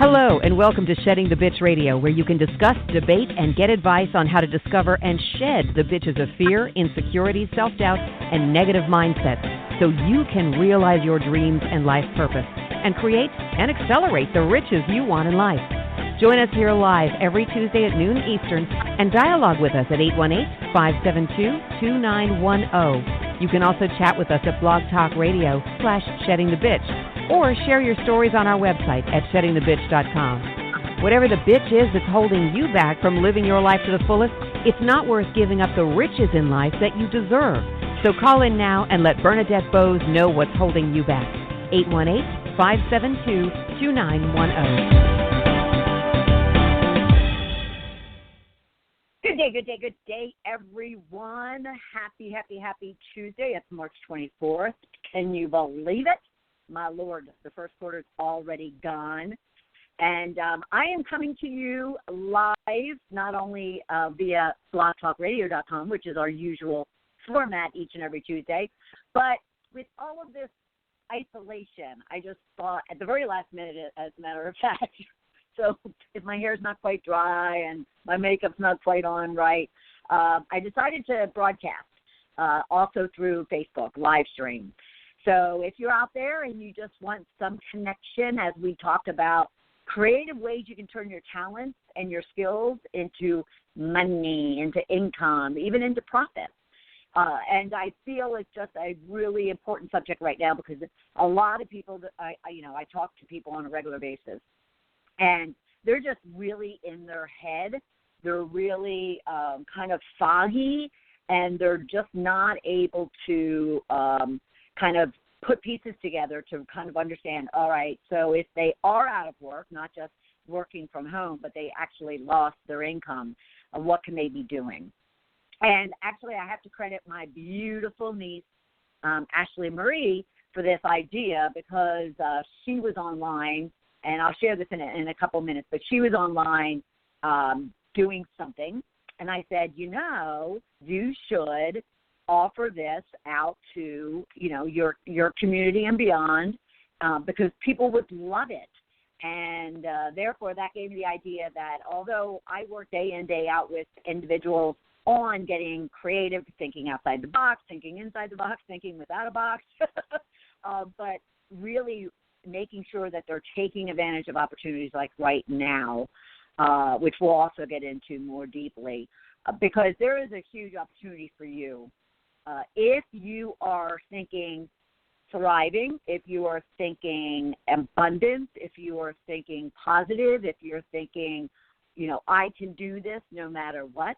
Hello, and welcome to Shedding the Bitch Radio, where you can discuss, debate, and get advice on how to discover and shed the bitches of fear, insecurity, self-doubt, and negative mindsets so you can realize your dreams and life purpose and create and accelerate the riches you want in life. Join us here live every Tuesday at noon Eastern and dialogue with us at 818-572-2910. You can also chat with us at Blog Talk Radio/SheddingTheBitch or share your stories on our website at sheddingthebitch.com. Whatever the bitch is that's holding you back from living your life to the fullest, it's not worth giving up the riches in life that you deserve. So call in now and let Bernadette Boas know what's holding you back. 818-572-2910. Good day, everyone. Happy Tuesday. It's March 24th. Can you believe it? My Lord, the first quarter is already gone. And I am coming to you live, not only via blogtalkradio.com, which is our usual format each and every Tuesday, but with all of this isolation, I just thought at the very last minute, as a matter of fact, so if my hair's not quite dry and my makeup's not quite on right, I decided to broadcast also through Facebook, live stream. So if you're out there and you just want some connection, as we talked about, creative ways you can turn your talents and your skills into money, into income, even into profit. And I feel it's just a really important subject right now because a lot of people that I talk to people on a regular basis, and they're just really in their head. They're really kind of foggy, and they're just not able to kind of put pieces together to kind of understand, all right, so if they are out of work, not just working from home, but they actually lost their income, what can they be doing? And actually, I have to credit my beautiful niece, Ashley Marie, for this idea because she was online, and I'll share this in a couple minutes, but she was online doing something, and I said, you should offer this out to, your community and beyond because people would love it. And therefore, that gave me the idea that although I work day in, day out with individuals on getting creative, thinking outside the box, thinking inside the box, thinking without a box, but really making sure that they're taking advantage of opportunities like right now, which we'll also get into more deeply, because there is a huge opportunity for you. If you are thinking thriving, if you are thinking abundance, if you are thinking positive, if you're thinking, I can do this no matter what,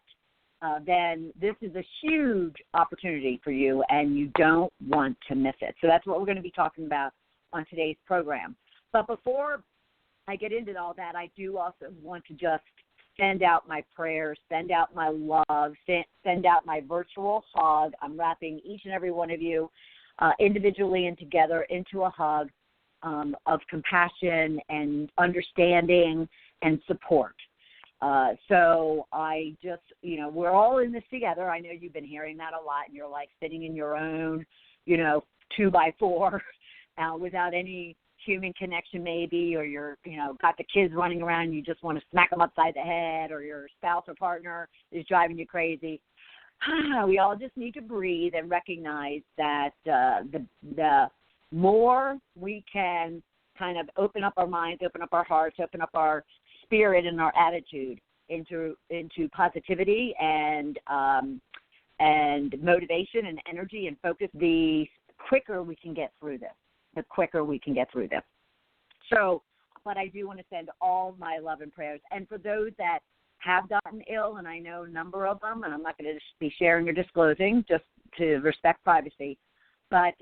then this is a huge opportunity for you, and you don't want to miss it. So that's what we're going to be talking about on today's program. But before I get into all that, I do also want to just send out my prayers, send out my love, send out my virtual hug. I'm wrapping each and every one of you individually and together into a hug of compassion and understanding and support. So I just, we're all in this together. I know you've been hearing that a lot, and you're like sitting in your own, 2x4 without any human connection maybe, or you're, got the kids running around and you just want to smack them upside the head, or your spouse or partner is driving you crazy. We all just need to breathe and recognize that the more we can kind of open up our minds, open up our hearts, open up our spirit and our attitude into positivity and motivation and energy and focus, the quicker we can get through this. So, but I do want to send all my love and prayers. And for those that have gotten ill, and I know a number of them, and I'm not going to be sharing or disclosing just to respect privacy, but,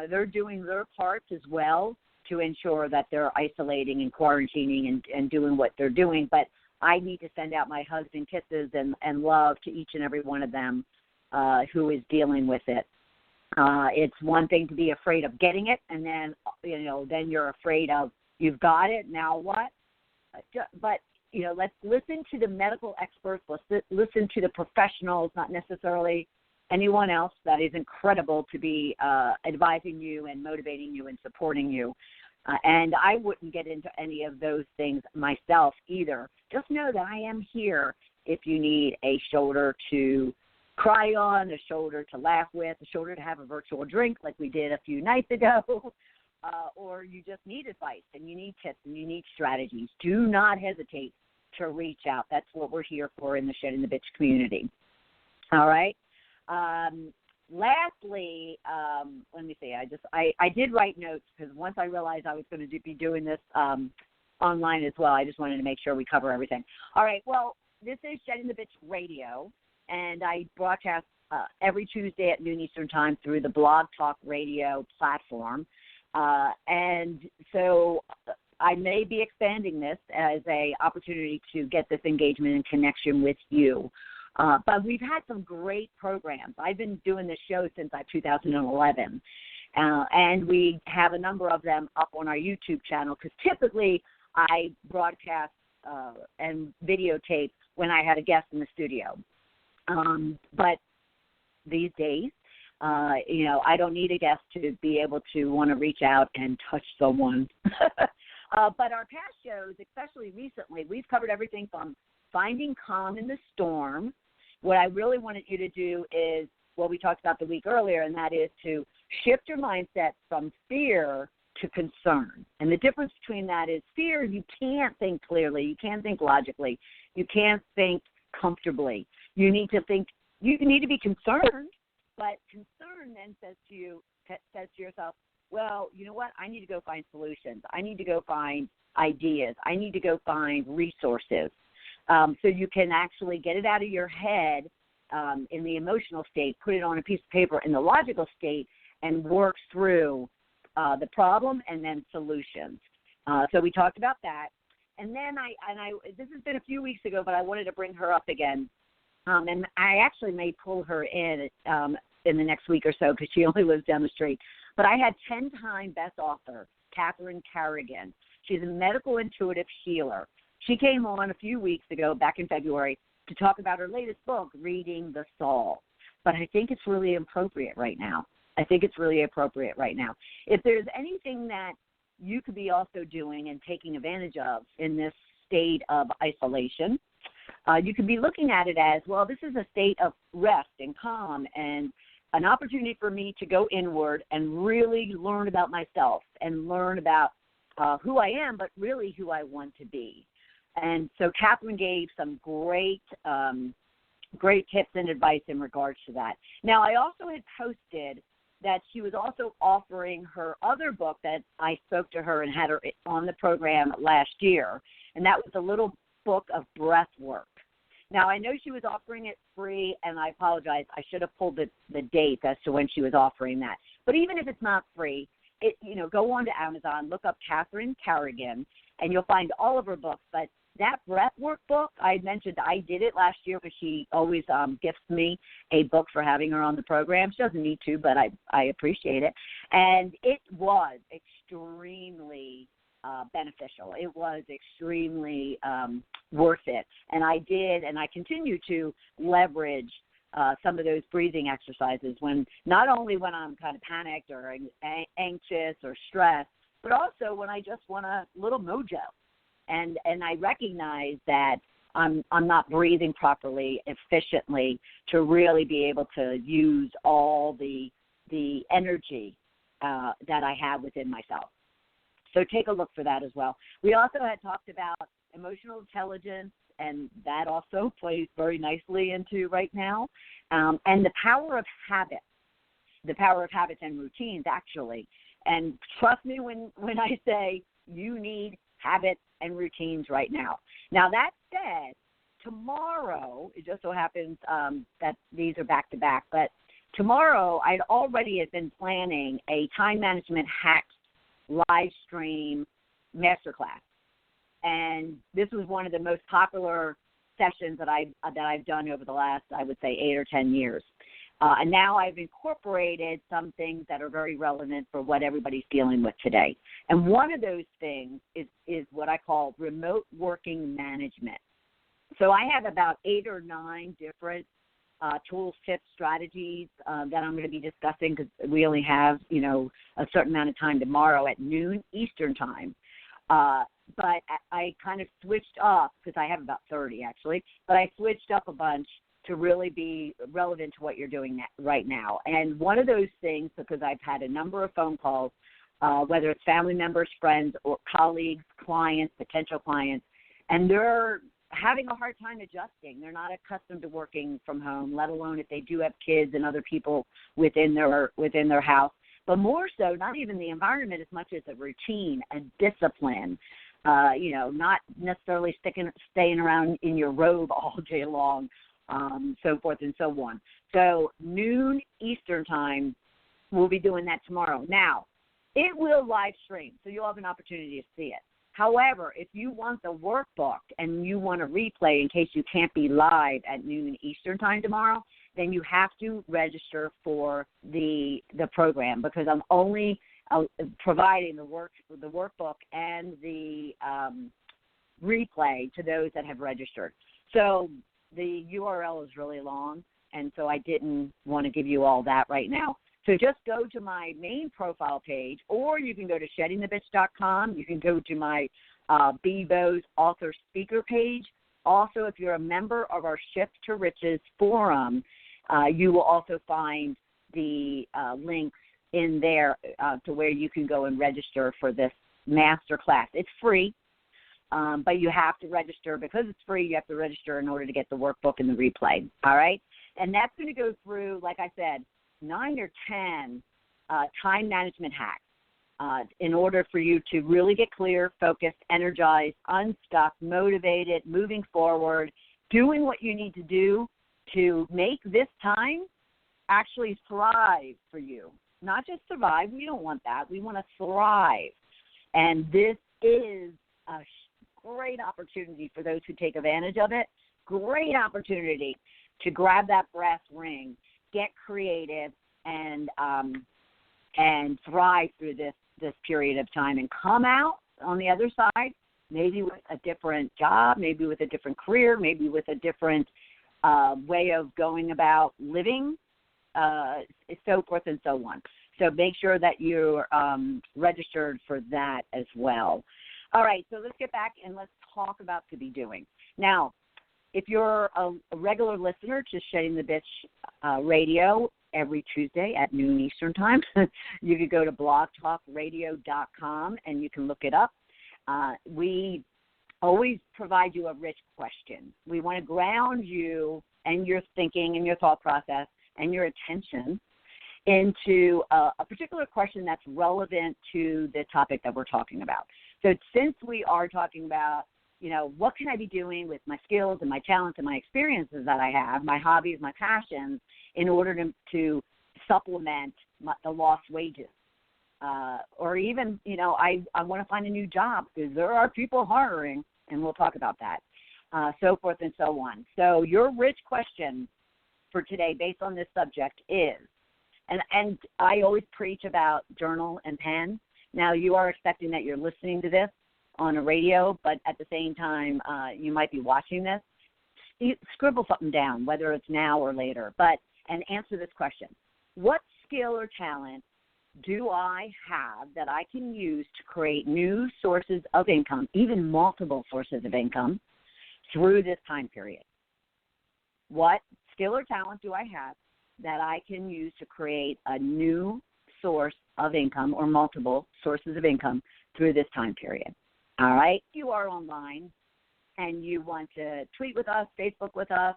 they're doing their parts as well to ensure that they're isolating and quarantining and doing what they're doing. But I need to send out my hugs and kisses and love to each and every one of them who is dealing with it. It's one thing to be afraid of getting it, and then, then you're afraid of you've got it, now what? But, let's listen to the medical experts. Let's listen to the professionals, not necessarily anyone else that is incredible to be advising you and motivating you and supporting you. And I wouldn't get into any of those things myself either. Just know that I am here if you need a shoulder to cry on, a shoulder to laugh with, a shoulder to have a virtual drink like we did a few nights ago, or you just need advice and you need tips and you need strategies. Do not hesitate to reach out. That's what we're here for in the Shedding the Bitch community. All right. Lastly, let me see. I did write notes because once I realized I was going to be doing this online as well, I just wanted to make sure we cover everything. All right. Well, this is Shedding the Bitch Radio, and I broadcast every Tuesday at noon Eastern Time through the Blog Talk Radio platform. And so I may be expanding this as an opportunity to get this engagement and connection with you. But we've had some great programs. I've been doing this show since 2011, and we have a number of them up on our YouTube channel because typically I broadcast and videotape when I had a guest in the studio. But these days, I don't need a guest to be able to want to reach out and touch someone. But our past shows, especially recently, we've covered everything from finding calm in the storm. What I really wanted you to do is what we talked about the week earlier, and that is to shift your mindset from fear to concern. And the difference between that is fear, you can't think clearly, you can't think logically, you can't think comfortably. You need to be concerned, but concern then says to yourself, well, you know what? I need to go find solutions. I need to go find ideas. I need to go find resources. So you can actually get it out of your head in the emotional state, put it on a piece of paper in the logical state, and work through the problem and then solutions. So we talked about that. And then this has been a few weeks ago, but I wanted to bring her up again. And I actually may pull her in the next week or so because she only lives down the street. But I had 10-time best author, Catherine Carrigan. She's a medical intuitive healer. She came on a few weeks ago, back in February, to talk about her latest book, Reading the Soul. But I think it's really appropriate right now. If there's anything that you could be also doing and taking advantage of in this state of isolation, you could be looking at it as, well, this is a state of rest and calm and an opportunity for me to go inward and really learn about myself and learn about who I am, but really who I want to be. And so Catherine gave some great tips and advice in regards to that. Now, I also had posted that she was also offering her other book that I spoke to her and had her on the program last year, and that was the little book of breath work. Now, I know she was offering it free, and I apologize. I should have pulled the date as to when she was offering that. But even if it's not free, go on to Amazon, look up Catherine Carrigan, and you'll find all of her books. But that breathwork book, I mentioned I did it last year because she always gifts me a book for having her on the program. She doesn't need to, but I appreciate it. And it was extremely beneficial. It was extremely worth it. And I did, and I continue to leverage some of those breathing exercises not only when I'm kind of panicked or anxious or stressed, but also when I just want a little mojo. And I recognize that I'm not breathing properly, efficiently, to really be able to use all the energy that I have within myself. So take a look for that as well. We also had talked about emotional intelligence, and that also plays very nicely into right now, and the power of habits and routines, actually. And trust me when I say you need habits and routines right now. Now, that said, tomorrow, it just so happens that these are back-to-back, but tomorrow I'd already have been planning a time management hacks live stream masterclass. And this was one of the most popular sessions that I've done over the last, I would say, 8 or 10 years. And now I've incorporated some things that are very relevant for what everybody's dealing with today. And one of those things is what I call remote working management. So I have about 8 or 9 different tools, tips, strategies that I'm going to be discussing because we only have, a certain amount of time tomorrow at noon Eastern time. But I kind of switched up because I have about 30 actually, but I switched up a bunch to really be relevant to what you're doing right now. And one of those things, because I've had a number of phone calls, whether it's family members, friends, or colleagues, clients, potential clients, and they're having a hard time adjusting. They're not accustomed to working from home, let alone if they do have kids and other people within their house. But more so, not even the environment as much as a routine, a discipline, not necessarily staying around in your robe all day long, so forth and so on. So noon Eastern time, we'll be doing that tomorrow. Now, it will live stream, so you'll have an opportunity to see it. However, if you want the workbook and you want to replay in case you can't be live at noon Eastern time tomorrow, then you have to register for the program because I'm only providing the workbook and the replay to those that have registered. So the URL is really long, and so I didn't want to give you all that right now. So just go to my main profile page, or you can go to sheddingthebitch.com. You can go to my Bebo's author speaker page. Also, if you're a member of our Shift to Riches forum, you will also find the links in there to where you can go and register for this master class. It's free, but you have to register. Because it's free, you have to register in order to get the workbook and the replay, all right? And that's going to go through, like I said, 9 or 10 time management hacks in order for you to really get clear, focused, energized, unstuck, motivated, moving forward, doing what you need to do to make this time actually thrive for you. Not just survive. We don't want that. We want to thrive. And this is a great opportunity for those who take advantage of it. Great opportunity to grab that brass ring, get creative, and thrive through this period of time and come out on the other side, maybe with a different job, maybe with a different career, maybe with a different way of going about living, so forth and so on. So make sure that you're registered for that as well. All right, so let's get back and let's talk about to be doing. Now, if you're a regular listener to Shedding the Bitch radio every Tuesday at noon Eastern time, you could go to blogtalkradio.com and you can look it up. We always provide you a rich question. We want to ground you and your thinking and your thought process and your attention into a particular question that's relevant to the topic that we're talking about. So since we are talking about, what can I be doing with my skills and my talents and my experiences that I have, my hobbies, my passions, in order to supplement the lost wages? Or even, I want to find a new job because there are people hiring, and we'll talk about that, so forth and so on. So your rich question for today based on this subject is, and I always preach about journal and pen. Now, you are expecting that you're listening to this on a radio, but at the same time, you might be watching this. Scribble something down, whether it's now or later, and answer this question. What skill or talent do I have that I can use to create new sources of income, even multiple sources of income, through this time period? What skill or talent do I have that I can use to create a new source of income or multiple sources of income through this time period? All right? If you are online and you want to tweet with us, Facebook with us,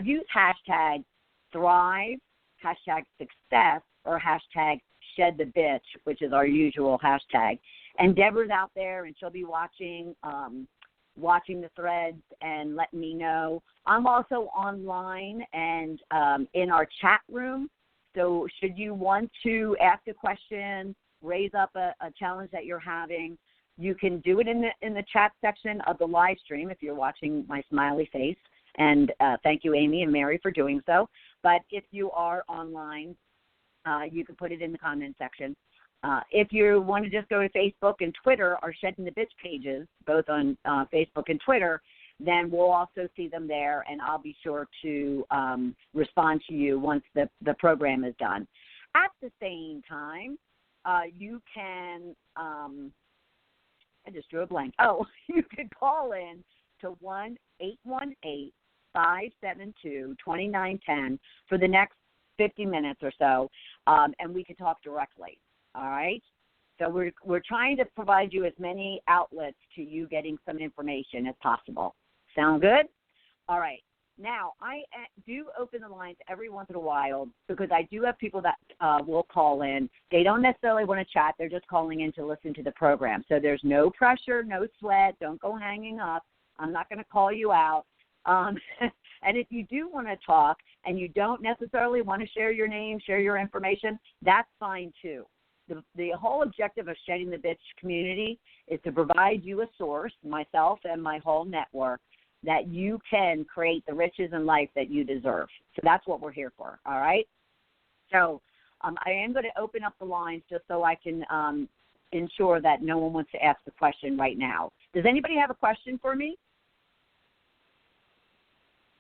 use hashtag Thrive, hashtag Success, or hashtag Shed the Bitch, which is our usual hashtag. And Deborah's out there, and she'll be watching the threads and letting me know. I'm also online and in our chat room. So should you want to ask a question, raise up a challenge that you're having, you can do it in the chat section of the live stream if you're watching my smiley face. And thank you, Amy and Mary, for doing so. But if you are online, you can put it in the comment section. If you want to just go to Facebook and Twitter, our Shedding the Bitch pages, both on Facebook and Twitter, then we'll also see them there, and I'll be sure to respond to you once the program is done. At the same time, you can I just drew a blank. Oh, you could call in to 1-818-572-2910 for the next 50 minutes or so, and we could talk directly, all right? So we're trying to provide you as many outlets to you getting some information as possible. Sound good? All right. Now, I do open the lines every once in a while because I do have people that will call in. They don't necessarily want to chat. They're just calling in to listen to the program. So there's no pressure, no sweat. Don't go hanging up. I'm not going to call you out. And if you do want to talk and you don't necessarily want to share your name, share your information, that's fine too. The whole objective of Shedding the Bitch community is to provide you a source, myself and my whole network, that you can create the riches in life that you deserve. So that's what we're here for, all right? So I am going to open up the lines just so I can ensure that no one wants to ask the question right now. Does anybody have a question for me?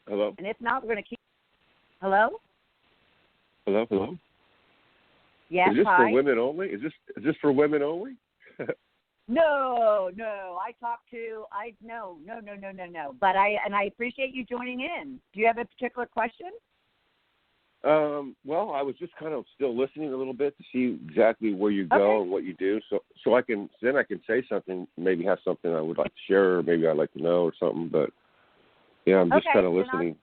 Hello? And if not, we're going to keep. Hello? Hello? Yes, Is this hi. for women only? Is this for women only? No. No. But I appreciate you joining in. Do you have a particular question? Well, I was just kind of still listening a little bit to see exactly where you go and what you do, so I can say something, maybe have something I would like to share, or maybe I'd like to know or something. But yeah, I'm just kind of listening.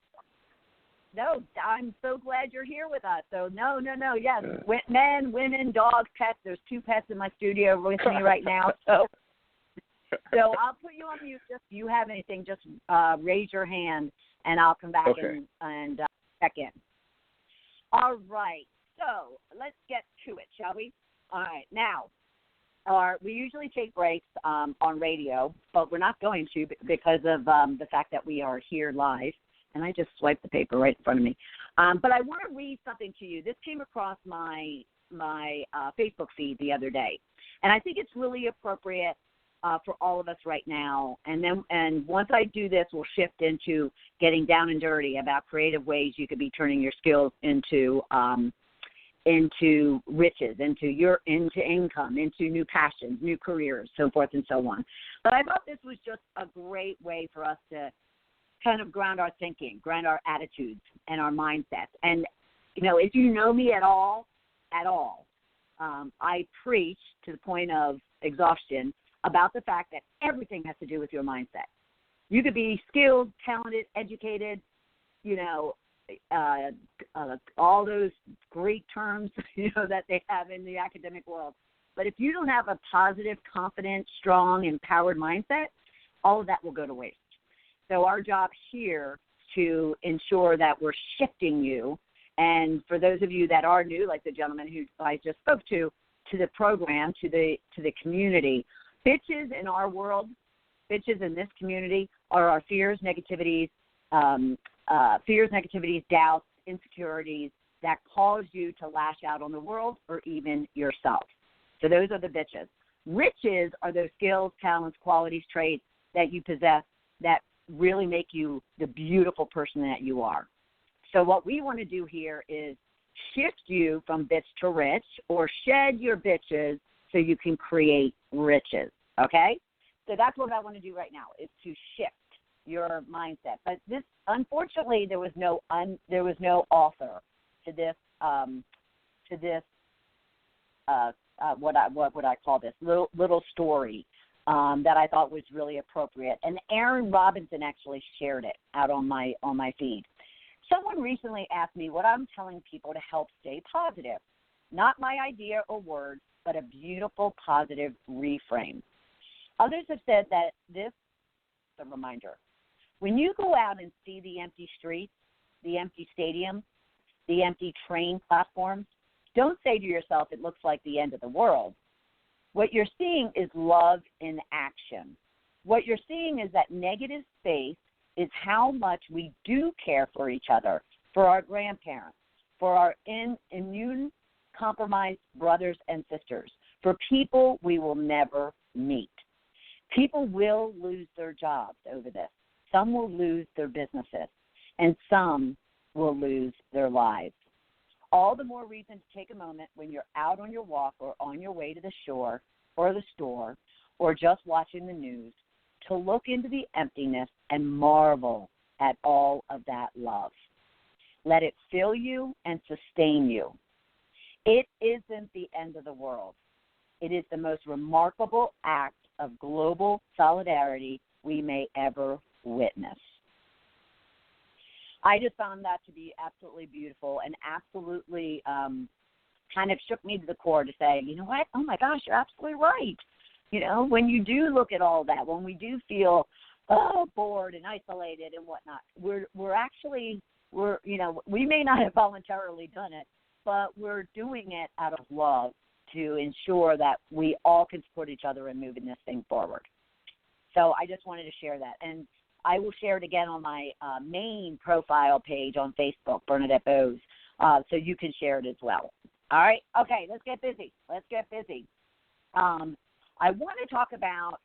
No, I'm so glad you're here with us. So no, yes, men, women, dogs, pets. There's 2 pets in my studio with me right now. So I'll put you on mute. Just if you have anything, just raise your hand, and I'll come back and check in. All right. So let's get to it, shall we? All right. Now, we usually take breaks on radio, but we're not going to because of the fact that we are here live. And I just swiped the paper right in front of me. But I want to read something to you. This came across my Facebook feed the other day. And I think it's really appropriate for all of us right now. And once I do this, we'll shift into getting down and dirty about creative ways you could be turning your skills into riches, into income, into new passions, new careers, so forth and so on. But I thought this was just a great way for us to kind of ground our thinking, ground our attitudes and our mindsets. And, if you know me at all, I preach to the point of exhaustion about the fact that everything has to do with your mindset. You could be skilled, talented, educated, all those Greek terms, that they have in the academic world. But if you don't have a positive, confident, strong, empowered mindset, all of that will go to waste. So our job here to ensure that we're shifting you, and for those of you that are new, like the gentleman who I just spoke to the program, to the community, bitches in our world, bitches in this community are our fears, negativities, doubts, insecurities that cause you to lash out on the world or even yourself. So those are the bitches. Riches are those skills, talents, qualities, traits that you possess that really make you the beautiful person that you are. So what we want to do here is shift you from bitch to rich, or shed your bitches so you can create riches, okay? So that's what I want to do right now, is to shift your mindset. But this, unfortunately, there was no author to this what would I call this little story that I thought was really appropriate. And Aaron Robinson actually shared it out on my feed. Someone recently asked me what I'm telling people to help stay positive. Not my idea or words, but a beautiful positive reframe. Others have said that this is a reminder. When you go out and see the empty streets, the empty stadiums, the empty train platforms, don't say to yourself, it looks like the end of the world. What you're seeing is love in action. What you're seeing is that negative space is how much we do care for each other, for our grandparents, for our immune-compromised brothers and sisters, for people we will never meet. People will lose their jobs over this. some will lose their businesses, and some will lose their lives. All the more reason to take a moment when you're out on your walk or on your way to the shore or the store or just watching the news to look into the emptiness and marvel at all of that love. Let it fill you and sustain you. It isn't the end of the world. It is the most remarkable act of global solidarity we may ever witness. I just found that to be absolutely beautiful and absolutely kind of shook me to the core to say, you know what? Oh, my gosh, you're absolutely right. You know, when you do look at all that, when we do feel bored and isolated and whatnot, we may not have voluntarily done it, but we're doing it out of love to ensure that we all can support each other in moving this thing forward. So I just wanted to share that. And I will share it again on my main profile page on Facebook, Bernadette Boas, so you can share it as well. All right? Okay, let's get busy. I want to talk about,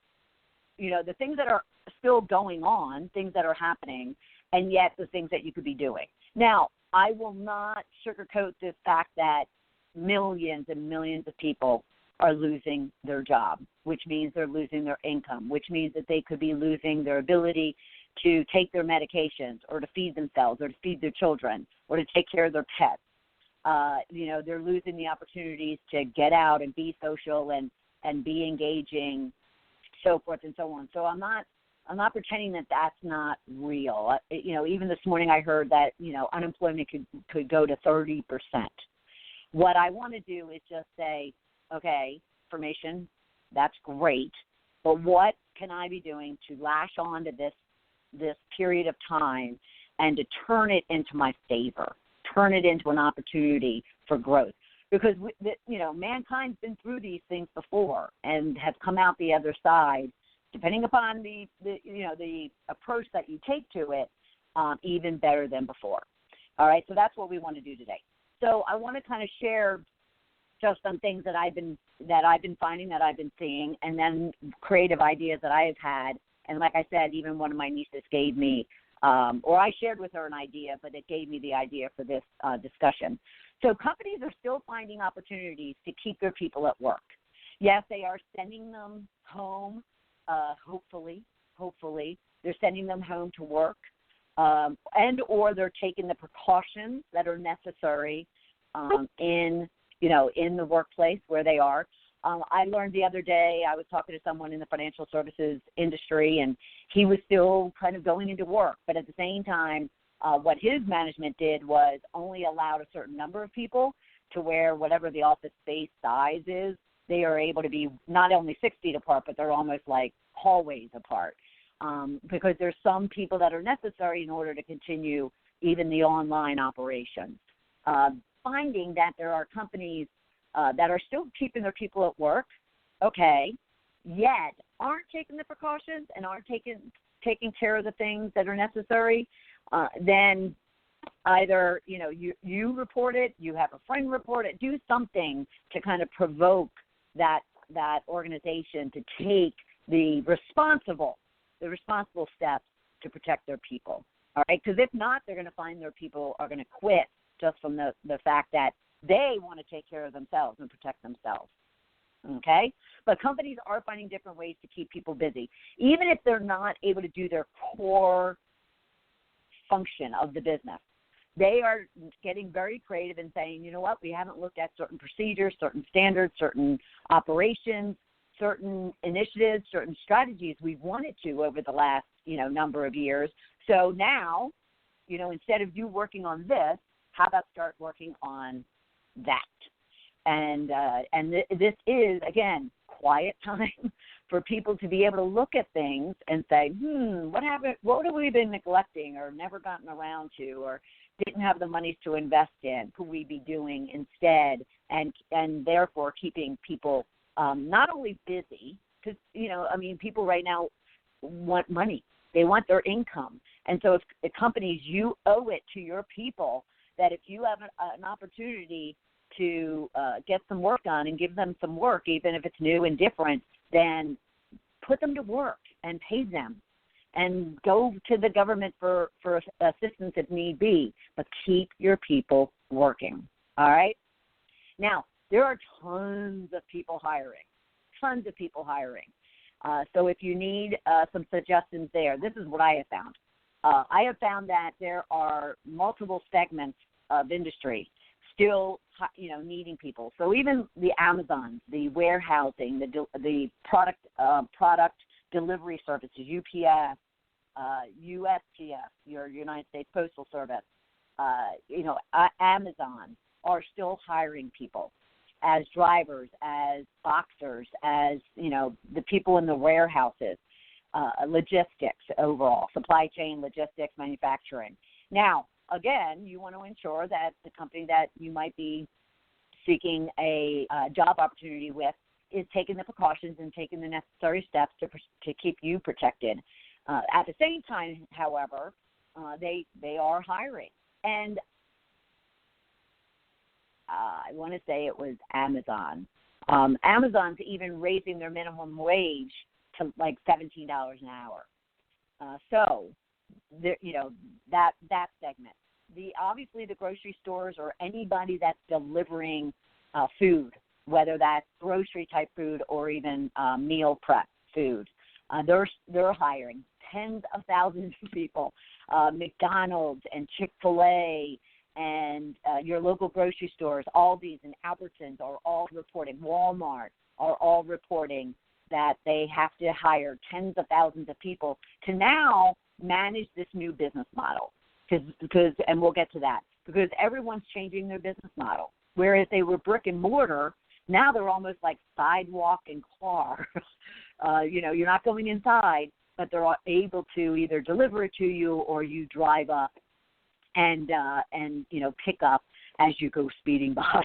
the things that are still going on, things that are happening, and yet the things that you could be doing. Now, I will not sugarcoat the fact that millions and millions of people are losing their job, which means they're losing their income, which means that they could be losing their ability to take their medications or to feed themselves or to feed their children or to take care of their pets. They're losing the opportunities to get out and be social and be engaging, so forth and so on. So I'm not pretending that that's not real. Even this morning I heard that, unemployment could go to 30%. What I want to do is just say, okay, information, that's great, but what can I be doing to lash on to this period of time and to turn it into my favor, turn it into an opportunity for growth? Because, mankind's been through these things before and have come out the other side, depending upon the approach that you take to it, even better than before. All right, so that's what we want to do today. So I want to kind of share just some things that I've been finding, that I've been seeing, and then creative ideas that I have had. And like I said, even one of my nieces gave me, or I shared with her an idea, but it gave me the idea for this discussion. So companies are still finding opportunities to keep their people at work. Yes, they are sending them home, hopefully. They're sending them home to work, and or they're taking the precautions that are necessary in the workplace where they are. I learned the other day, I was talking to someone in the financial services industry, and he was still kind of going into work. But at the same time, what his management did was only allowed a certain number of people to where whatever the office space size is, they are able to be not only 6 feet apart, but they're almost like hallways apart. Because there's some people that are necessary in order to continue even the online operations. Finding that there are companies that are still keeping their people at work, okay, yet aren't taking the precautions and aren't taking care of the things that are necessary, then either, you report it, you have a friend report it, do something to kind of provoke that organization to take the responsible steps to protect their people, all right? Because if not, they're going to find their people are going to quit just from the fact that they want to take care of themselves and protect themselves, okay? But companies are finding different ways to keep people busy, even if they're not able to do their core function of the business. They are getting very creative and saying, you know what, we haven't looked at certain procedures, certain standards, certain operations, certain initiatives, certain strategies we've wanted to over the last, number of years. So now, instead of you working on this, how about start working on that? And this is, again, quiet time for people to be able to look at things and say, what have we been neglecting or never gotten around to or didn't have the monies to invest in? Could we be doing instead? And therefore keeping people not only busy, because, people right now want money. They want their income. And so if companies, you owe it to your people that if you have an opportunity to get some work done and give them some work, even if it's new and different, then put them to work and pay them. and go to the government for assistance if need be, but keep your people working, all right? Now, there are tons of people hiring. So if you need some suggestions there, this is what I have found. I have found that there are multiple segments of industry still, needing people. So even the Amazons, the warehousing, the product delivery services, UPS, USPS, your United States Postal Service, Amazon are still hiring people as drivers, as boxers, as, the people in the warehouses, logistics overall, supply chain, logistics, manufacturing. Now, again, you want to ensure that the company that you might be seeking a job opportunity with is taking the precautions and taking the necessary steps to keep you protected. At the same time, however, they are hiring. And I want to say it was Amazon. Amazon's even raising their minimum wage to like $17 an hour. So, that segment. Obviously the grocery stores or anybody that's delivering food, whether that's grocery type food or even meal prep food, they're hiring tens of thousands of people. McDonald's and Chick-fil-A and your local grocery stores, Aldi's and Albertsons are all reporting, Walmart are all reporting that they have to hire tens of thousands of people to now manage this new business model. Because, and we'll get to that, because everyone's changing their business model. Whereas they were brick and mortar, now they're almost like sidewalk and car. You're not going inside, but they're able to either deliver it to you or you drive up and pick up as you go speeding by.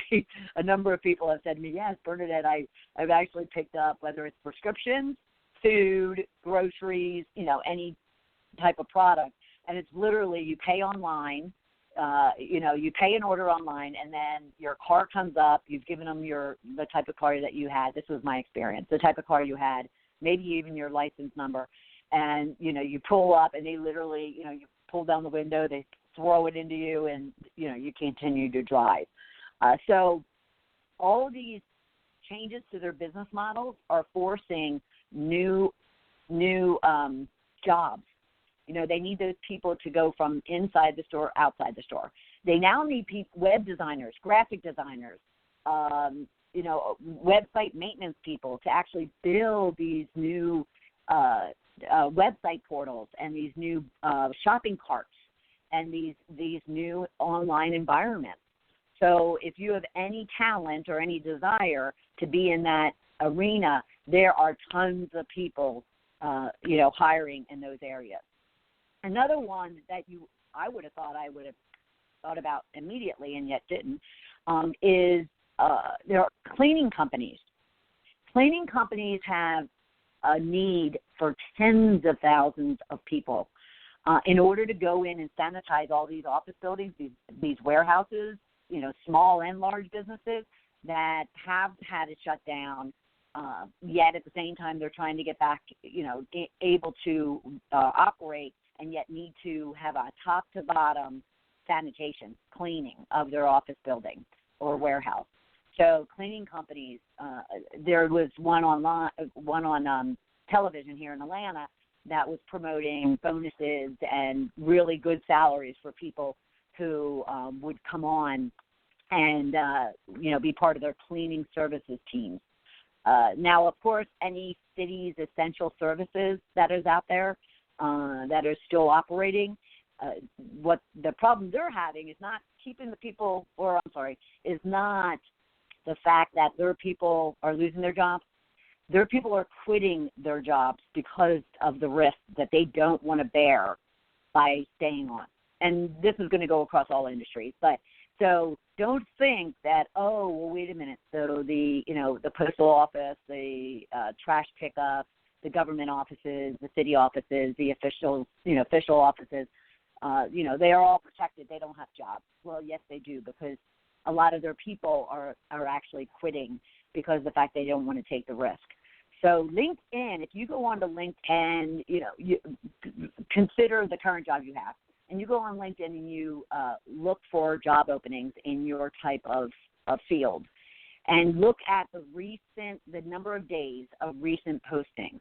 A number of people have said to me, yes, Bernadette, I've actually picked up, whether it's prescriptions, food, groceries, any type of product. And it's literally you pay online, you pay an order online, and then your car comes up. You've given them the type of car that you had. This was my experience, the type of car you had, maybe even your license number. And, you pull up, and they literally, you pull down the window, they throw it into you, and, you continue to drive. So all of these changes to their business models are forcing new jobs. They need those people to go from inside the store, outside the store. They now need web designers, graphic designers, website maintenance people to actually build these new website portals and these new shopping carts and these new online environments. So if you have any talent or any desire to be in that arena, there are tons of people, hiring in those areas. Another one that I would have thought about immediately and yet didn't is there are cleaning companies. Cleaning companies have a need for tens of thousands of people in order to go in and sanitize all these office buildings, these warehouses, small and large businesses that have had it shut down. Yet at the same time, they're trying to get back, able to operate, and yet need to have a top-to-bottom sanitation, cleaning of their office building or warehouse. So cleaning companies, there was one on television here in Atlanta that was promoting bonuses and really good salaries for people who would come on and, be part of their cleaning services teams. Now, of course, any city's essential services that is out there, that are still operating, what the problem they're having is not keeping the people, is not the fact that their people are losing their jobs. Their people are quitting their jobs because of the risk that they don't want to bear by staying on. And this is going to go across all industries. But so don't think that, wait a minute. So the postal office, the trash pickup, the government offices, the city offices, the official offices, they are all protected. They don't have jobs. Well, yes, they do, because a lot of their people are actually quitting because of the fact they don't want to take the risk. So LinkedIn, if you go onto LinkedIn, you consider the current job you have, and you go on LinkedIn and you look for job openings in your type of field, and look at the number of days of recent postings.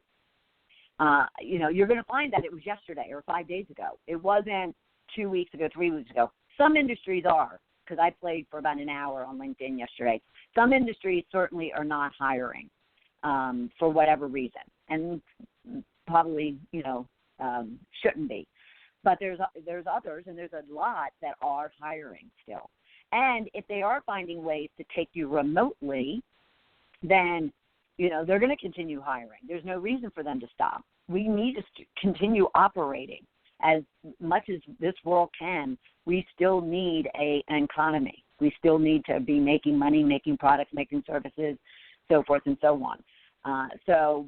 You're going to find that it was yesterday or 5 days ago. It wasn't 2 weeks ago, 3 weeks ago. Some industries are, because I played for about an hour on LinkedIn yesterday. Some industries certainly are not hiring for whatever reason, and probably, shouldn't be. But there's others, and there's a lot that are hiring still. And if they are finding ways to take you remotely, then, they're going to continue hiring. There's no reason for them to stop. We need to continue operating. As much as this world can, we still need an economy. We still need to be making money, making products, making services, so forth and so on. So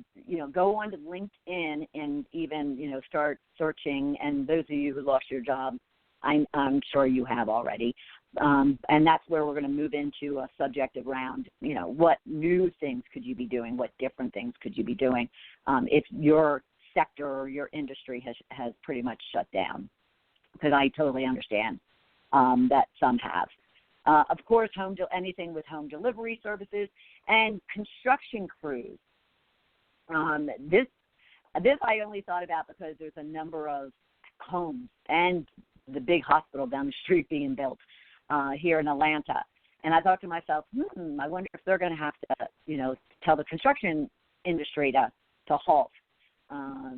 go onto LinkedIn and even, start searching. And those of you who lost your job, I'm sure you have already. And that's where we're going to move into a subject around, what new things could you be doing? What different things could you be doing if your sector or your industry has pretty much shut down? Because I totally understand that some have. Of course, anything with home delivery services and construction crews. This I only thought about because there's a number of homes and the big hospital down the street being built here in Atlanta. And I thought to myself, I wonder if they're going to have to, tell the construction industry to halt.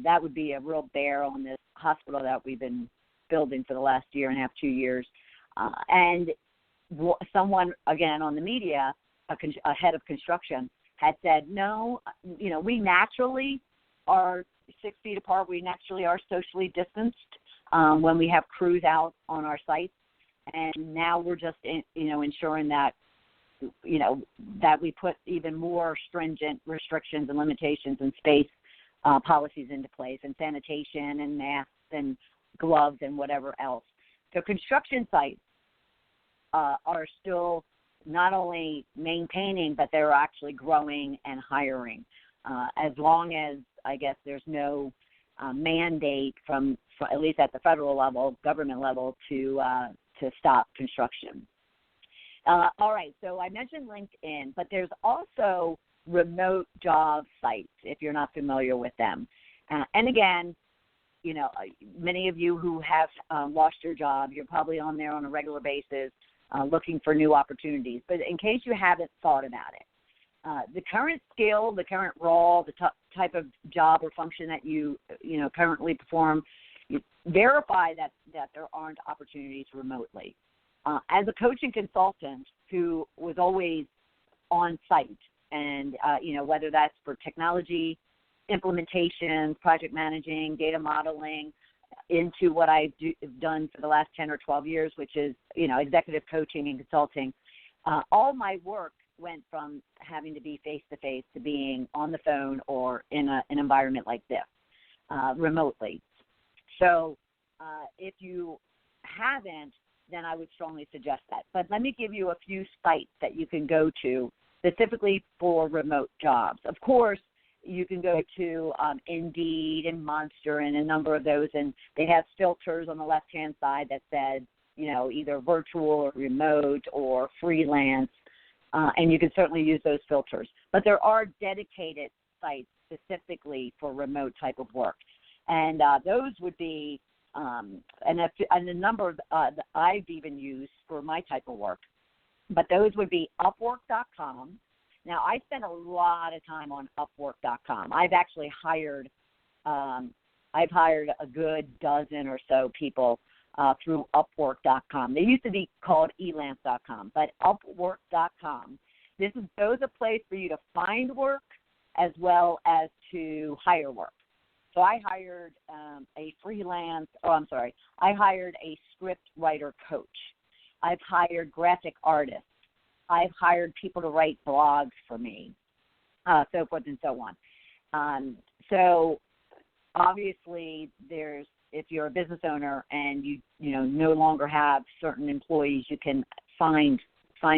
That would be a real bear on this hospital that we've been building for the last year and a half, 2 years. And someone, again, on the media, a head of construction, had said, no, we naturally are 6 feet apart. We naturally are socially distanced when we have crews out on our sites. And now we're just, ensuring that, that we put even more stringent restrictions and limitations and space policies into place, and sanitation and masks and gloves and whatever else. So construction sites are still not only maintaining, but they're actually growing and hiring, as long as, I guess, there's no mandate from at least at the federal level, government level, to stop construction. All right, so I mentioned LinkedIn, but there's also remote job sites, if you're not familiar with them. And again, many of you who have lost your job, you're probably on there on a regular basis looking for new opportunities. But in case you haven't thought about it, the current skill, the current role, the type of job or function that you currently perform, you verify that there aren't opportunities remotely. As a coach and consultant who was always on site, and whether that's for technology, implementation, project managing, data modeling, into what I've done for the last 10 or 12 years, which is, executive coaching and consulting, all my work went from having to be face-to-face to being on the phone or in an environment like this, remotely. So if you haven't, then I would strongly suggest that. But let me give you a few sites that you can go to specifically for remote jobs. Of course, you can go to Indeed and Monster and a number of those, and they have filters on the left-hand side that said, either virtual or remote or freelance, and you can certainly use those filters. But there are dedicated sites specifically for remote type of work, and those would be, and a number that I've even used for my type of work, but those would be Upwork.com. Now, I spend a lot of time on Upwork.com. I've actually hired a good dozen or so people through Upwork.com. They used to be called Elance.com, but Upwork.com. Those are a place for you to find work as well as to hire work. So I hired I hired a script writer coach. I've hired graphic artists. I've hired people to write blogs for me, so forth and so on. So obviously if you're a business owner and you no longer have certain employees, you can find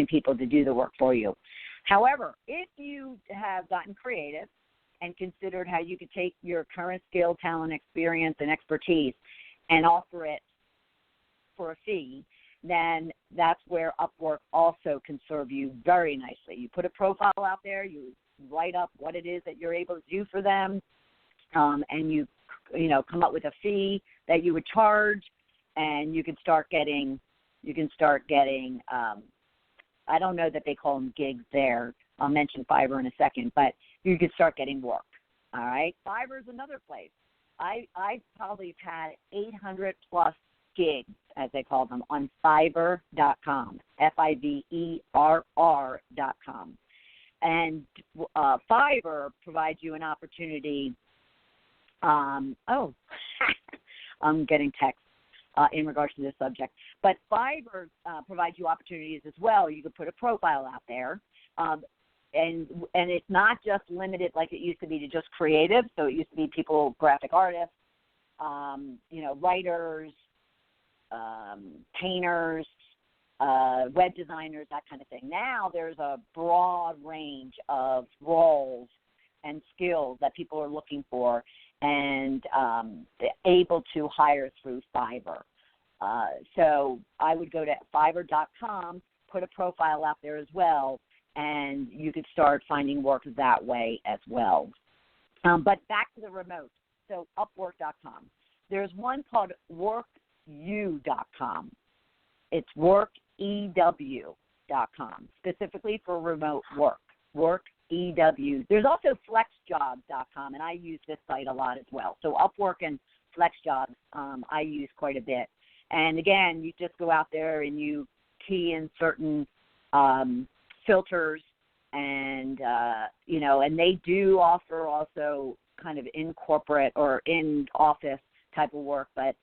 people to do the work for you. However, if you have gotten creative and considered how you could take your current skill, talent, experience, and expertise and offer it for a fee, then that's where Upwork also can serve you very nicely. You put a profile out there, you write up what it is that you're able to do for them, and you come up with a fee that you would charge, and you can start getting I don't know that they call them gigs there. I'll mention Fiverr in a second, but you can start getting work. All right, Fiverr is another place. I probably have had 800 plus gigs, as they call them, on Fiverr.com, Fiverr.com. And Fiverr provides you an opportunity. I'm getting text in regards to this subject. But Fiverr provides you opportunities as well. You can put a profile out there. And it's not just limited like it used to be to just creative. So it used to be people, graphic artists, writers, painters, web designers, that kind of thing. Now there's a broad range of roles and skills that people are looking for and able to hire through Fiverr. So I would go to Fiverr.com, put a profile out there as well, and you could start finding work that way as well. But back to the remote. So Upwork.com. There's one called you.Bernadette. It's workew.com, specifically for remote work. Workew. There's also flexjobs.com, and I use this site a lot as well. So Upwork and FlexJobs I use quite a bit. And, again, you just go out there and you key in certain filters and, and they do offer also kind of in corporate or in office type of work, but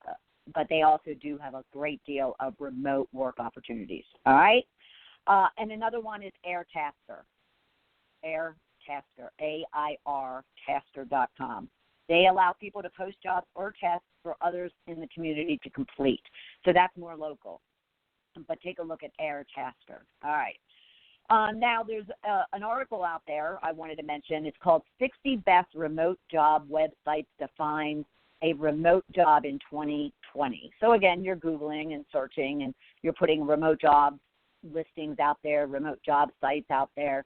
they also do have a great deal of remote work opportunities. All right? And another one is Airtasker. Airtasker, A-I-R, tasker.com. They allow people to post jobs or tasks for others in the community to complete. So that's more local. But take a look at Airtasker. All right. Now there's an article out there I wanted to mention. It's called 60 Best Remote Job Websites to Find a Remote Job in 2020. So, again, you're Googling and searching, and you're putting remote job listings out there, remote job sites out there.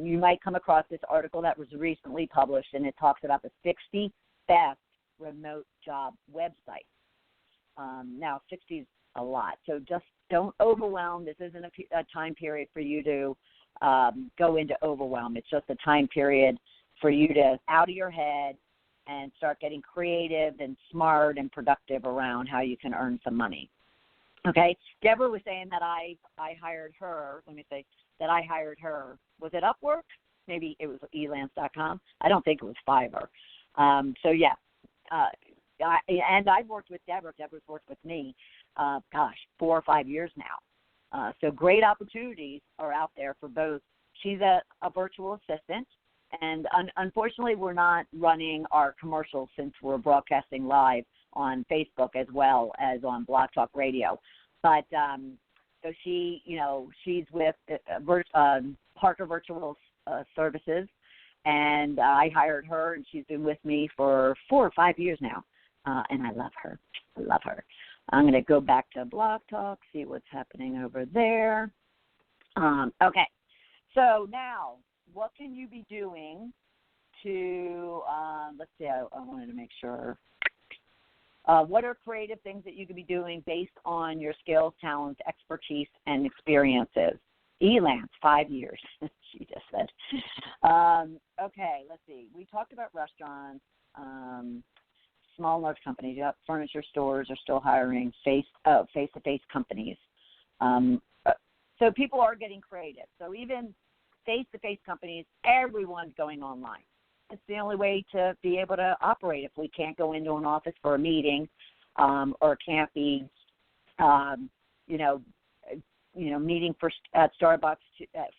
You might come across this article that was recently published, and it talks about the 60 best remote job websites. Now, 60 is a lot, so just don't overwhelm. This isn't a time period for you to go into overwhelm. It's just a time period for you to out of your head and start getting creative and smart and productive around how you can earn some money. Okay? Deborah was saying that I hired her. Let me say that I hired her. Was it Upwork? Maybe it was elance.com. I don't think it was Fiverr. So, yeah. And I've worked with Deborah. Deborah's worked with me, 4 or 5 years now. So great opportunities are out there for both. She's a virtual assistant. And unfortunately, we're not running our commercials since we're broadcasting live on Facebook as well as on Blog Talk Radio. But so she, she's with Parker Virtual Services, and I hired her, and she's been with me for 4 or 5 years now, and I love her. I love her. I'm going to go back to Blog Talk, see what's happening over there. Okay, so now, what can you be doing to, let's see, I wanted to make sure. What are creative things that you could be doing based on your skills, talents, expertise, and experiences? Elance, 5 years, she just said. Okay, let's see. We talked about restaurants, small and large companies. Yep, furniture stores are still hiring face-to-face companies. So people are getting creative. So even face-to-face companies, everyone's going online. It's the only way to be able to operate if we can't go into an office for a meeting or can't be, meeting at Starbucks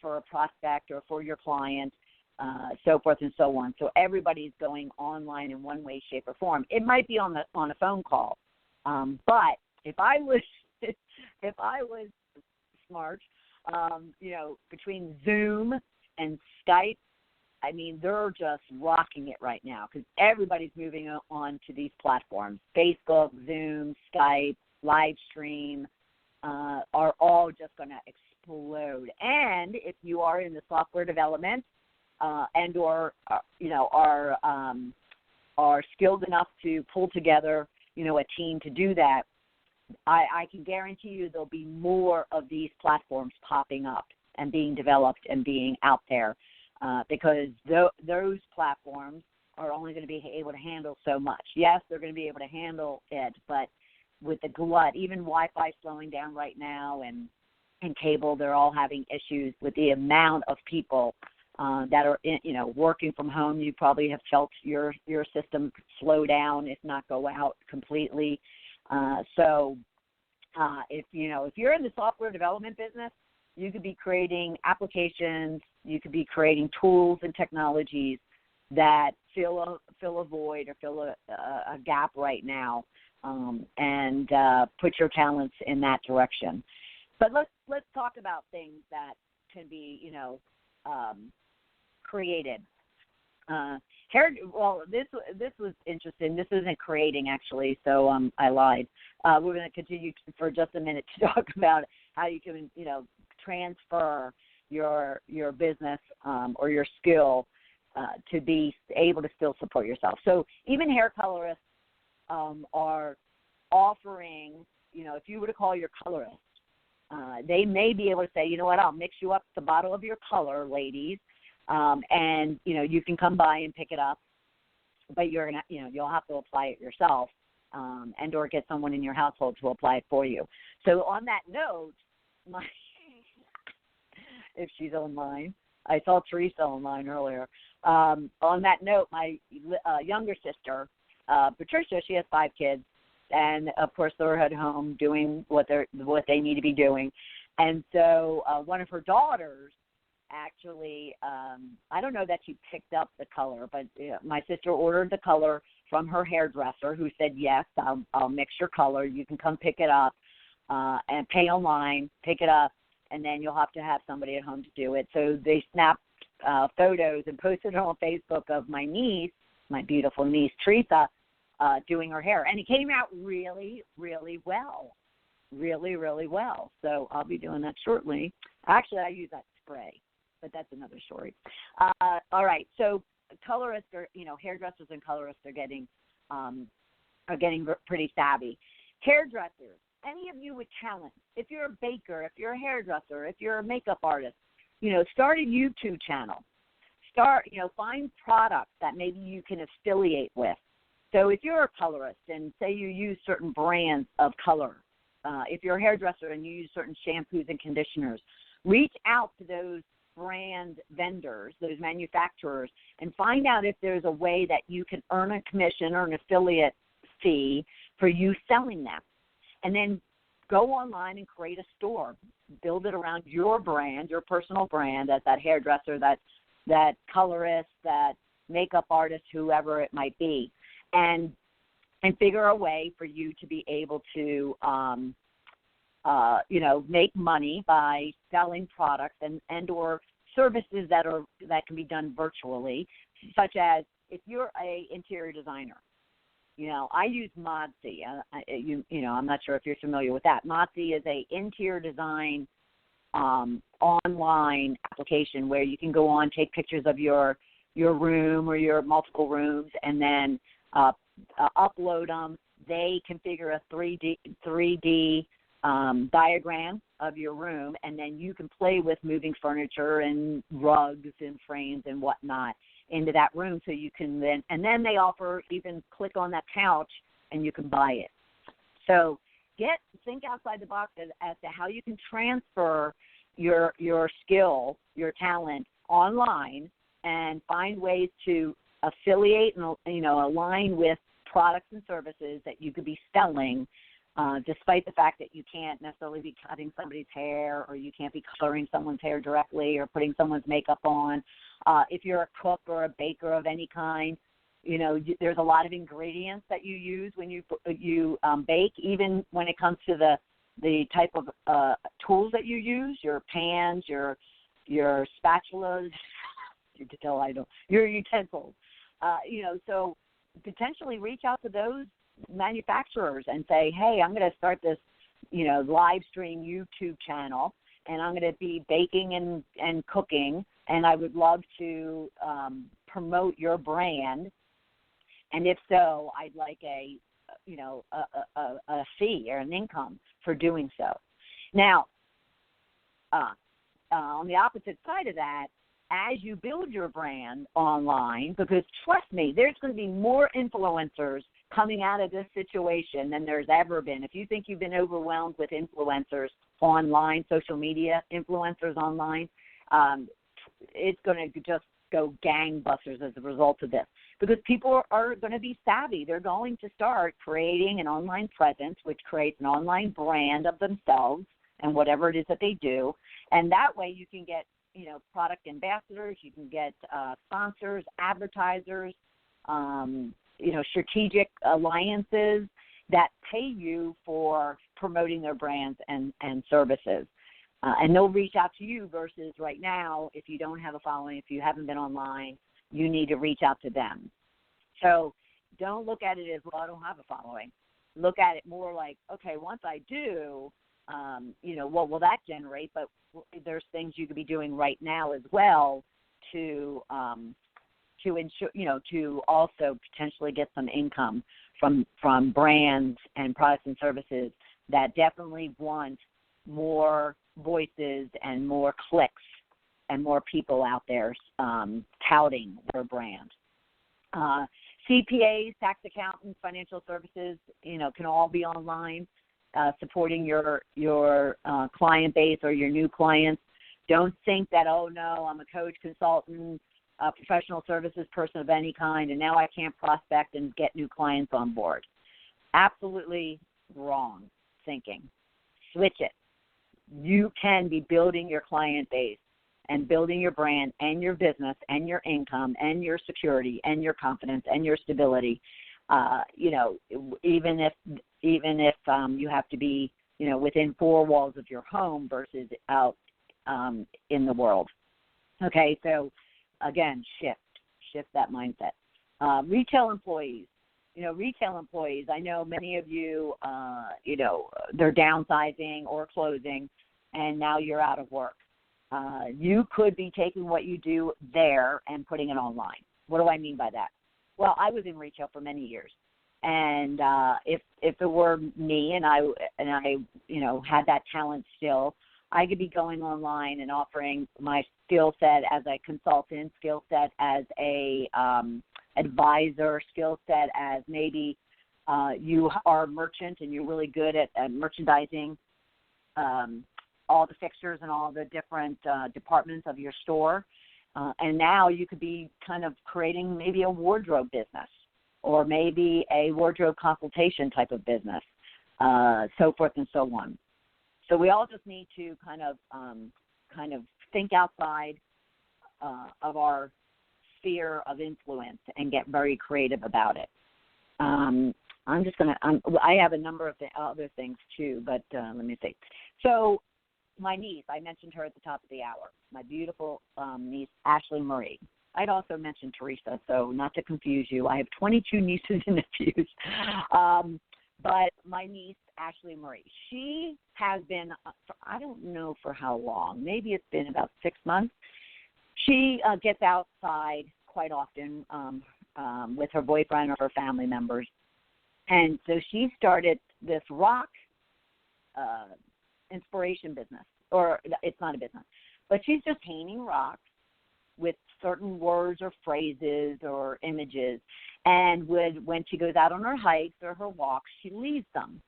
for a prospect or for your client, so forth and so on. So everybody's going online in one way, shape, or form. It might be on a phone call, but if I was smart, between Zoom and Skype I mean, they're just rocking it right now because everybody's moving on to these platforms. Facebook, Zoom, Skype, live stream are all just going to explode. And if you are in the software development and or, are skilled enough to pull together, a team to do that, I can guarantee you there'll be more of these platforms popping up and being developed and being out there because those platforms are only going to be able to handle so much. Yes, they're going to be able to handle it, but with the glut, even Wi-Fi slowing down right now and cable, they're all having issues with the amount of people that are, working from home. You probably have felt your system slow down, if not go out completely. So if you're in the software development business, you could be creating applications, you could be creating tools and technologies that fill a void or fill a gap right now, and put your talents in that direction. But let's talk about things that can be, created. This was interesting. This isn't creating, actually, so I lied. We're going to continue for just a minute to talk about how you can, transfer your business or your skill to be able to still support yourself. So even hair colorists are offering, if you were to call your colorist, they may be able to say, you know what, I'll mix you up the bottle of your color, ladies, and, you can come by and pick it up, but you're going to, you'll have to apply it yourself and or get someone in your household to apply it for you. So on that note, if she's online, I saw Teresa online earlier. On that note, my younger sister, Patricia, she has 5 kids, and of course they're at home doing what they need to be doing. And so one of her daughters actually, I don't know that she picked up the color, but my sister ordered the color from her hairdresser, who said, yes, I'll mix your color. You can come pick it up and pay online, pick it up, and then you'll have to have somebody at home to do it. So they snapped photos and posted it on Facebook of my niece, my beautiful niece, Teresa, doing her hair. And it came out really, really well. Really, really well. So I'll be doing that shortly. Actually, I use that spray, but that's another story. All right. So colorists are, hairdressers and colorists are getting pretty savvy. Hairdressers, any of you with talent, if you're a baker, if you're a hairdresser, if you're a makeup artist, start a YouTube channel. Find products that maybe you can affiliate with. So if you're a colorist and say you use certain brands of color, if you're a hairdresser and you use certain shampoos and conditioners, reach out to those brand vendors, those manufacturers, and find out if there's a way that you can earn a commission or an affiliate fee for you selling them. And then go online and create a store. Build it around your brand, your personal brand, as that hairdresser, that colorist, that makeup artist, whoever it might be, and figure a way for you to be able to, make money by selling products and or services that can be done virtually, such as if you're a interior designer. I use Modsy. I'm not sure if you're familiar with that. Modsy is a interior design online application where you can go on, take pictures of your room or your multiple rooms, and then upload them. They configure a 3D diagram of your room, and then you can play with moving furniture and rugs and frames and whatnot into that room, so you can then they offer, even click on that couch and you can buy it. So think outside the box as to how you can transfer your skill, your talent online, and find ways to affiliate and align with products and services that you could be selling, despite the fact that you can't necessarily be cutting somebody's hair, or you can't be coloring someone's hair directly, or putting someone's makeup on. If you're a cook or a baker of any kind, there's a lot of ingredients that you use when you bake, even when it comes to the type of tools that you use, your pans, your spatulas, your utensils. So potentially reach out to those manufacturers and say, hey, I'm going to start this, live stream YouTube channel, and I'm going to be baking and cooking, and I would love to promote your brand. And if so, I'd like a fee or an income for doing so. Now, on the opposite side of that, as you build your brand online, because trust me, there's going to be more influencers coming out of this situation than there's ever been. If you think you've been overwhelmed with influencers online, social media influencers online, it's going to just go gangbusters as a result of this, because people are going to be savvy. They're going to start creating an online presence, which creates an online brand of themselves and whatever it is that they do. And that way you can get, product ambassadors, you can get sponsors, advertisers, strategic alliances that pay you for promoting their brands and services. And they'll reach out to you versus right now, if you don't have a following, if you haven't been online, you need to reach out to them. So don't look at it as, well, I don't have a following. Look at it more like, okay, once I do, what will that generate? But there's things you could be doing right now as well to ensure, to also potentially get some income from brands and products and services that definitely want more voices and more clicks and more people out there touting their brand. CPAs, tax accountants, financial services, can all be online, supporting your client base or your new clients. Don't think that, oh, no, I'm a coach, consultant, a professional services person of any kind, and now I can't prospect and get new clients on board. Absolutely wrong thinking. Switch it. You can be building your client base and building your brand and your business and your income and your security and your confidence and your stability, even if you have to be, within four walls of your home versus out in the world. Okay, so again, shift that mindset. Retail employees. I know many of you, they're downsizing or closing, and now you're out of work. You could be taking what you do there and putting it online. What do I mean by that? Well, I was in retail for many years, and if it were me and I had that talent still, I could be going online and offering my skill set as a consultant, skill set as a advisor, skill set as maybe you are a merchant and you're really good at merchandising all the fixtures and all the different departments of your store. And now you could be kind of creating maybe a wardrobe business or maybe a wardrobe consultation type of business, so forth and so on. So we all just need to kind of think outside of our sphere of influence and get very creative about it. I have a number of other things too, but let me see. So my niece, I mentioned her at the top of the hour, my beautiful niece, Ashley Marie. I'd also mention Teresa, so not to confuse you. I have 22 nieces and nephews. But my niece, Ashley Marie, she has been, I don't know for how long, maybe it's been about 6 months. She gets outside quite often with her boyfriend or her family members. And so she started this rock inspiration business, or it's not a business, but she's just painting rocks with certain words or phrases or images. And when she goes out on her hikes or her walks, she leaves them,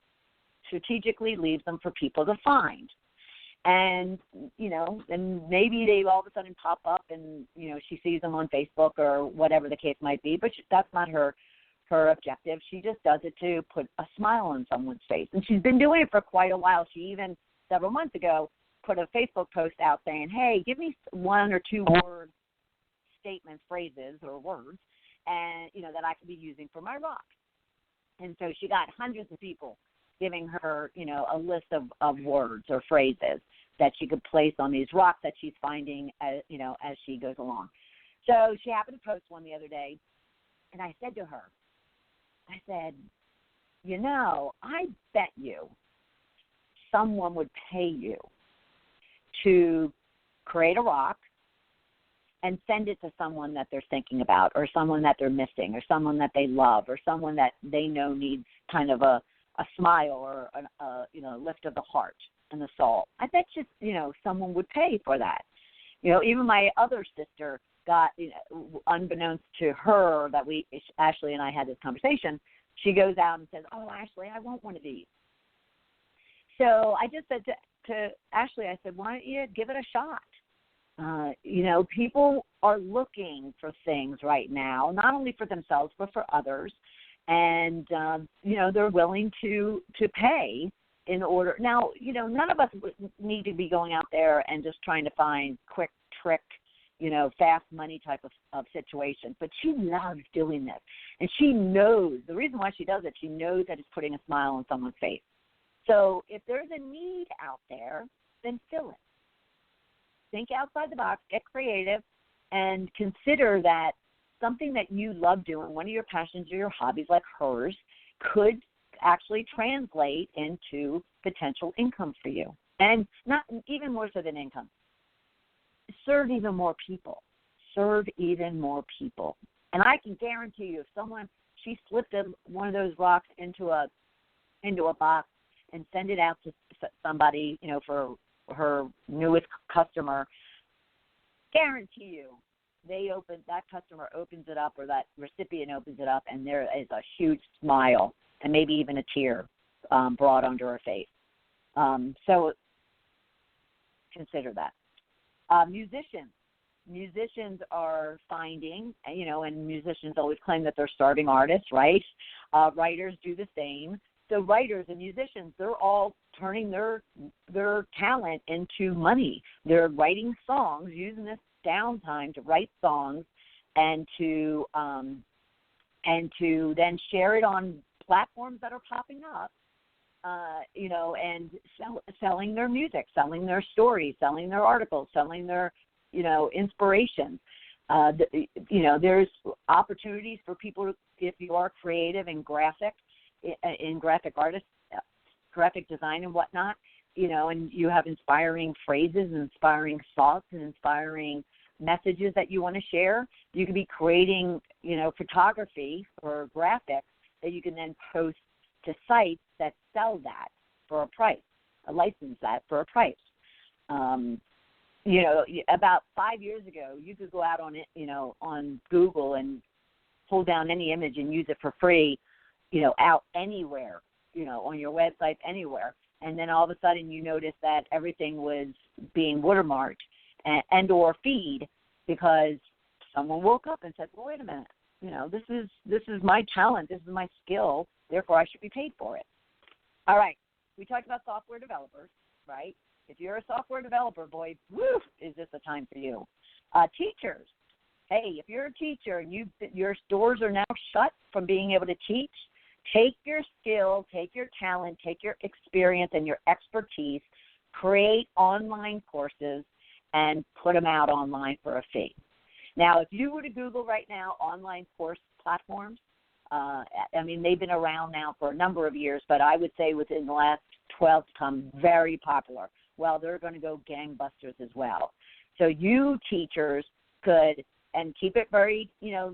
strategically leaves them for people to find. And, and maybe they all of a sudden pop up and, she sees them on Facebook or whatever the case might be, but that's not her objective. She just does it to put a smile on someone's face. And she's been doing it for quite a while. She even, several months ago, put a Facebook post out saying, hey, give me 1 or 2 word statements, phrases, or words, and, that I could be using for my rock. And so she got hundreds of people giving her, a list of words or phrases that she could place on these rocks that she's finding, as she goes along. So she happened to post one the other day, and I said to her, I said, you know, I bet you someone would pay you to create a rock and send it to someone that they're thinking about, or someone that they're missing, or someone that they love, or someone that they know needs kind of a smile or a lift of the heart and the soul. I bet you, someone would pay for that. Even my other sister got, unbeknownst to her that Ashley and I had this conversation, she goes out and says, oh, Ashley, I want one of these. So I just said to Ashley, I said, why don't you give it a shot? People are looking for things right now, not only for themselves, but for others. And, they're willing to pay in order. Now, none of us need to be going out there and just trying to find quick trick, fast money type of situation. But she loves doing this. And she knows, the reason why she does it, she knows that it's putting a smile on someone's face. So if there's a need out there, then fill it. Think outside the box, get creative, and consider that something that you love doing, one of your passions or your hobbies like hers, could actually translate into potential income for you. And not even more so than income. Serve even more people. Serve even more people. And I can guarantee you, if she slipped one of those rocks into a box and send it out to somebody, for her newest customer, guarantee you, that customer opens it up, or that recipient opens it up, and there is a huge smile and maybe even a tear brought onto her face. So consider that. Musicians are finding, and musicians always claim that they're starving artists, right? Writers do the same. So writers and musicians, they're all turning their talent into money. They're writing songs, using this downtime to write songs, and to then share it on platforms that are popping up, and selling their music, selling their stories, selling their articles, selling their, inspirations. There's opportunities for people, if you are creative and graphic artists, graphic design and whatnot, and you have inspiring phrases and inspiring thoughts and inspiring messages that you want to share. You could be creating, photography or graphics that you can then post to sites that sell that for a price, license that for a price. About 5 years ago, you could go out on it, on Google and pull down any image and use it for free, out anywhere, on your website, anywhere. And then all of a sudden you notice that everything was being watermarked and or feed, because someone woke up and said, well, wait a minute, this is my talent, this is my skill, therefore I should be paid for it. All right, we talked about software developers, right? If you're a software developer, boy, woo, is this a time for you. Teachers, hey, if you're a teacher and your doors are now shut from being able to teach, take your skill, take your talent, take your experience and your expertise, create online courses, and put them out online for a fee. Now, if you were to Google right now online course platforms, they've been around now for a number of years, but I would say within the last 12 to come very popular. Well, they're going to go gangbusters as well. So you teachers could, and keep it very,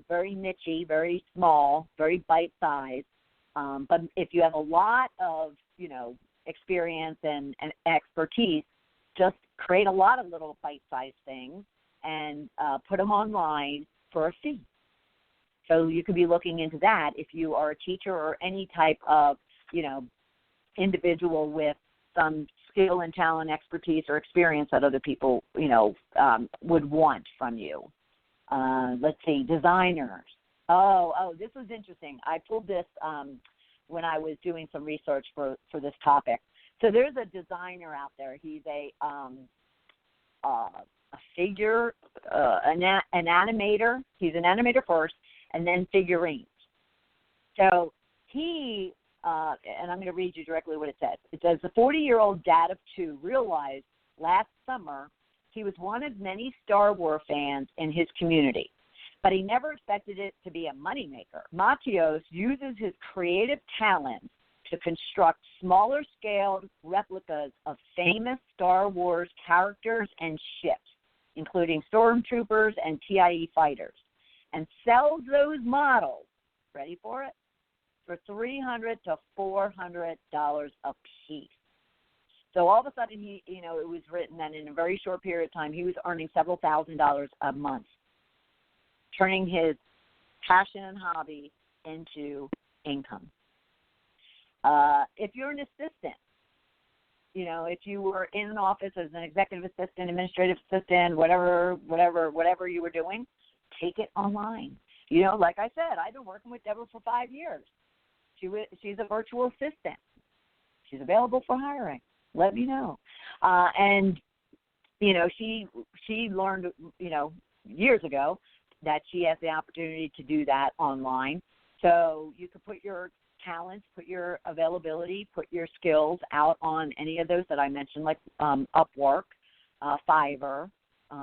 very niche-y, very small, very bite-sized. But if you have a lot of, experience and expertise, just create a lot of little bite-sized things and put them online for a fee. So you could be looking into that if you are a teacher or any type of, individual with some skill and talent, expertise, or experience that other people, would want from you. Let's see, designers. Oh, this was interesting. I pulled this when I was doing some research for this topic. So there's a designer out there. He's a figure, an animator. He's an animator first, and then figurines. So he, and I'm going to read you directly what it says. It says, the 40-year-old dad of two realized last summer he was one of many Star Wars fans in his community. but he never expected it to be a moneymaker. Matthias uses his creative talent to construct smaller-scaled replicas of famous Star Wars characters and ships, including stormtroopers and TIE fighters, and sells those models, ready for it, for $300 to $400 a piece. So all of a sudden, it was written that in a very short period of time, he was earning several $1,000s a month, turning his passion and hobby into income. If you're an assistant, if you were in an office as an executive assistant, administrative assistant, whatever you were doing, take it online. Like I said, I've been working with Deborah for 5 years. She's a virtual assistant. She's available for hiring. Let me know. And she learned, years ago that she has the opportunity to do that online. So you could put your talents, put your availability, put your skills out on any of those that I mentioned, like Upwork, Fiverr,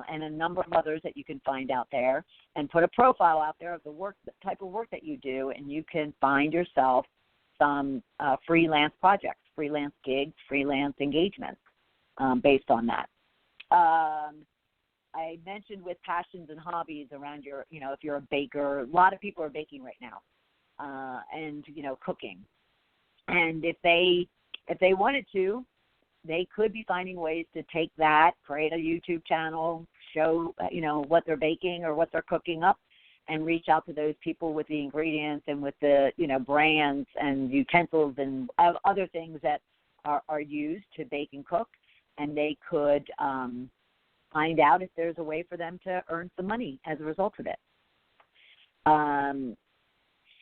and a number of others that you can find out there, and put a profile out there of the type of work that you do, and you can find yourself some freelance projects, freelance gigs, freelance engagements based on that. I mentioned with passions and hobbies around your, if you're a baker, a lot of people are baking right now, and, cooking. And if they wanted to, they could be finding ways to take that, create a YouTube channel, show, what they're baking or what they're cooking up, and reach out to those people with the ingredients and with the, brands and utensils and other things that are used to bake and cook, and they could find out if there's a way for them to earn some money as a result of it.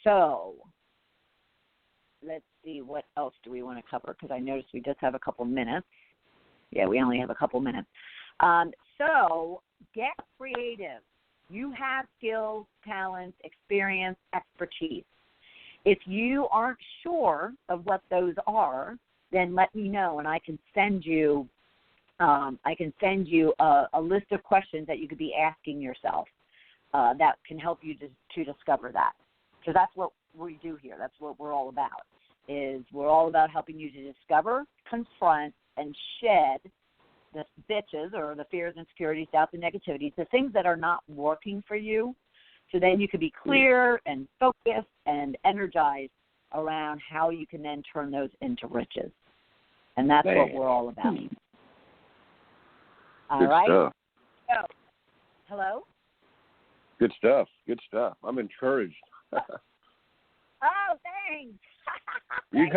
So let's see, what else do we want to cover? Because I noticed we just have a couple minutes. Yeah, we only have a couple minutes. So get creative. You have skills, talents, experience, expertise. If you aren't sure of what those are, then let me know, and I can send you a list of questions that you could be asking yourself that can help you to discover that. Because that's what we do here. That's what we're all about. We're all about helping you to discover, confront, and shed the bitches or the fears, insecurities, doubts, and negativities, the things that are not working for you, so then you can be clear and focused and energized around how you can then turn those into riches. And that's what we're all about. All Good right? Stuff. So, hello? Good stuff. I'm encouraged. Oh, thanks. You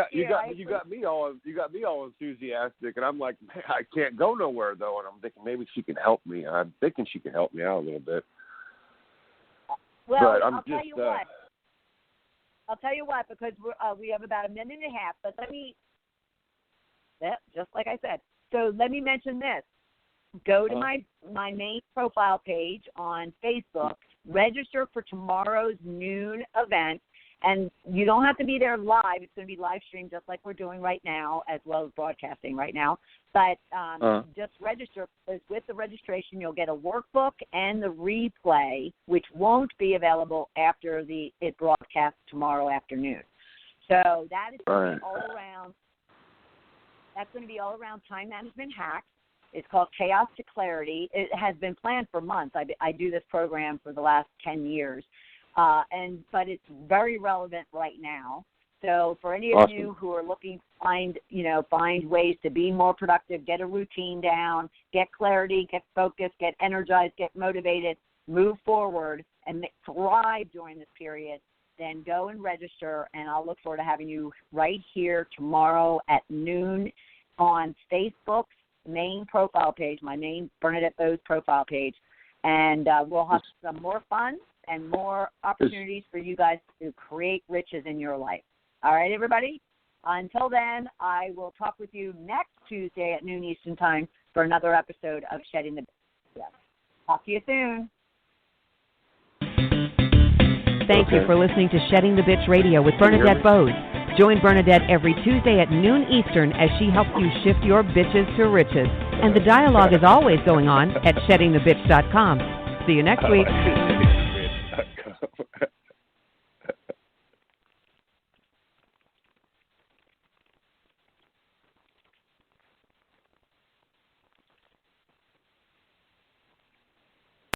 got me all enthusiastic, and I'm like, man, I can't go nowhere though, and I'm thinking maybe she can help me. I'm thinking she can help me out a little bit. Well, but I'll tell you what, because we have about a minute and a half. But just like I said. So let me mention this. Go to my main profile page on Facebook. Register for tomorrow's noon event. And you don't have to be there live. It's going to be live streamed just like we're doing right now, as well as broadcasting right now. But just register, because with the registration, you'll get a workbook and the replay, which won't be available after it broadcasts tomorrow afternoon. So that is going to be all around. That's going to be all around time management hacks. It's called Chaos to Clarity. It has been planned for months. I do this program for the last 10 years. But it's very relevant right now. So for any of you who are looking to find ways to be more productive, get a routine down, get clarity, get focused, get energized, get motivated, move forward, and thrive during this period, then go and register, and I'll look forward to having you right here tomorrow at noon on Facebook's main profile page, my main Bernadette Boas profile page, and we'll have some more fun and more opportunities for you guys to create riches in your life. All right, everybody? Until then, I will talk with you next Tuesday at noon Eastern Time for another episode of Shedding the Bitch. Talk to you soon. Thank you for listening to Shedding the Bitch Radio with Bernadette Boas. Join Bernadette every Tuesday at noon Eastern as she helps you shift your bitches to riches. And the dialogue is always going on at sheddingthebitch.com. See you next week.